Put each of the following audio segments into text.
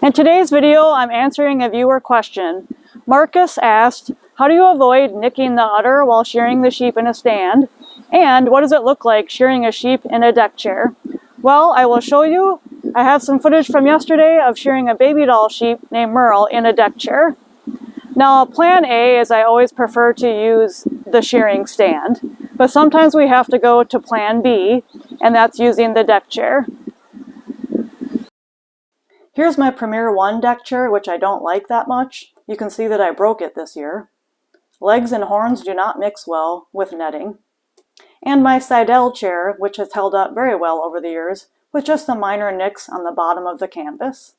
In today's video, I'm answering a viewer question. Marcus asked, how do you avoid nicking the udder while shearing the sheep in a stand? And what does it look like shearing a sheep in a deck chair? Well, I will show you. I have some footage from yesterday of shearing a baby doll sheep named Merle in a deck chair. Now, plan A is I always prefer to use the shearing stand, but sometimes we have to go to plan B, and that's using the deck chair. Here's my Premier 1 deck chair, which I don't like that much. You can see that I broke it this year. Legs and horns do not mix well with netting. And my Seidel chair, which has held up very well over the years, with just some minor nicks on the bottom of the canvas.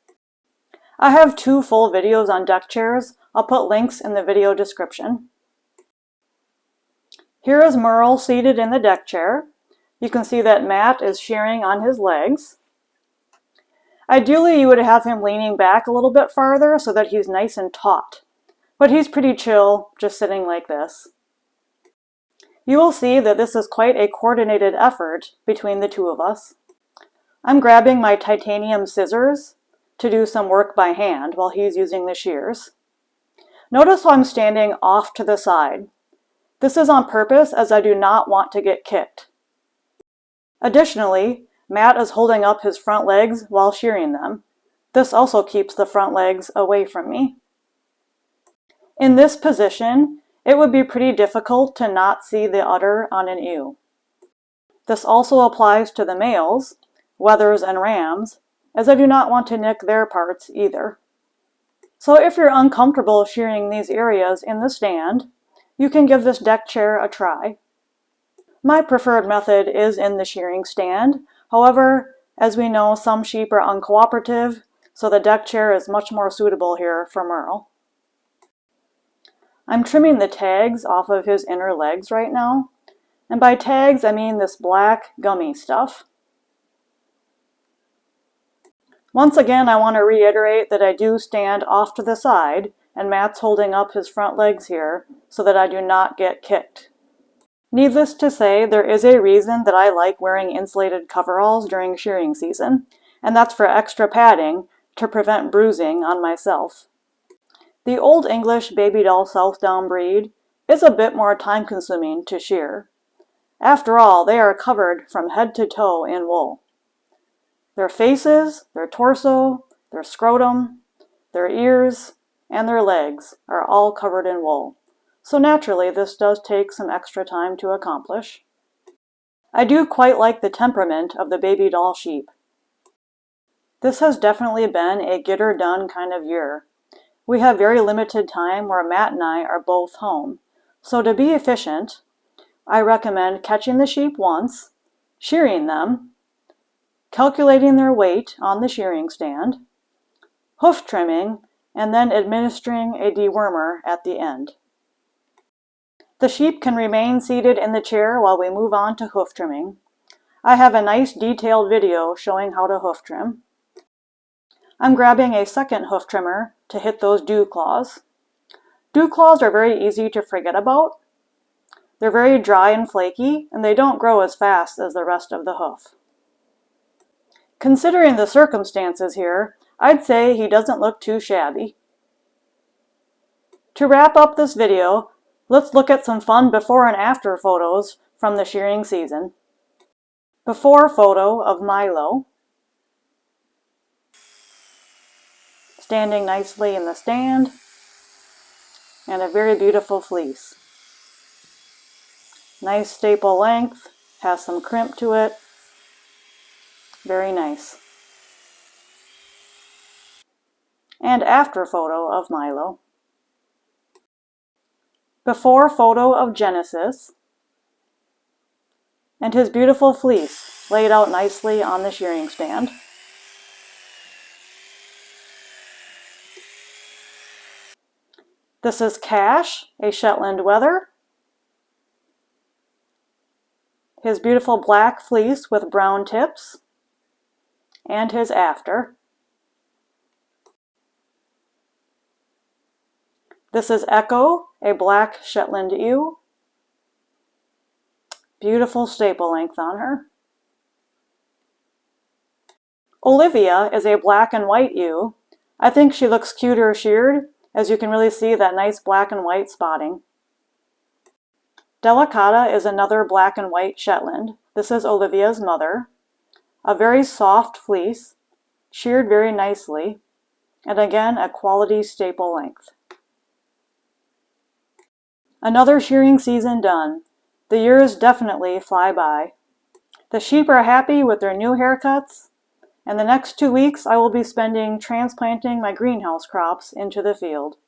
I have 2 full videos on deck chairs. I'll put links in the video description. Here is Merle seated in the deck chair. You can see that Matt is shearing on his legs. Ideally, you would have him leaning back a little bit farther so that he's nice and taut. But he's pretty chill, just sitting like this. You will see that this is quite a coordinated effort between the two of us. I'm grabbing my titanium scissors to do some work by hand while he's using the shears. Notice how I'm standing off to the side. This is on purpose as I do not want to get kicked. Additionally, Matt is holding up his front legs while shearing them. This also keeps the front legs away from me. In this position, it would be pretty difficult to not see the udder on an ewe. This also applies to the males, wethers and rams, as I do not want to nick their parts either. So if you're uncomfortable shearing these areas in the stand, you can give this deck chair a try. My preferred method is in the shearing stand. However, as we know, some sheep are uncooperative, so the deck chair is much more suitable here for Merle. I'm trimming the tags off of his inner legs right now, and by tags I mean this black gummy stuff. Once again, I want to reiterate that I do stand off to the side, and Matt's holding up his front legs here so that I do not get kicked. Needless to say, there is a reason that I like wearing insulated coveralls during shearing season, and that's for extra padding to prevent bruising on myself. The Old English baby doll Southdown breed is a bit more time-consuming to shear. After all, they are covered from head to toe in wool. Their faces, their torso, their scrotum, their ears, and their legs are all covered in wool. So naturally, this does take some extra time to accomplish. I do quite like the temperament of the baby doll sheep. This has definitely been a get-her-done kind of year. We have very limited time where Matt and I are both home. So to be efficient, I recommend catching the sheep once, shearing them, calculating their weight on the shearing stand, hoof trimming, and then administering a dewormer at the end. The sheep can remain seated in the chair while we move on to hoof trimming. I have a nice detailed video showing how to hoof trim. I'm grabbing a second hoof trimmer to hit those dew claws. Dew claws are very easy to forget about. They're very dry and flaky, and they don't grow as fast as the rest of the hoof. Considering the circumstances here, I'd say he doesn't look too shabby. To wrap up this video, let's look at some fun before and after photos from the shearing season. Before photo of Milo, standing nicely in the stand, and a very beautiful fleece. Nice staple length, has some crimp to it, very nice. And after photo of Milo. Before photo of Genesis, and his beautiful fleece laid out nicely on the shearing stand. This is Cash, a Shetland wether. His beautiful black fleece with brown tips, and his after. This is Echo, a black Shetland ewe. Beautiful staple length on her. Olivia is a black and white ewe I think she looks cuter sheared, as you can really see that nice black and white spotting. Delicata is another black and white Shetland. This is Olivia's mother. A very soft fleece, sheared very nicely, and again a quality staple length. Another shearing season done. The years definitely fly by. The sheep are happy with their new haircuts, and the next 2 weeks I will be spending transplanting my greenhouse crops into the field.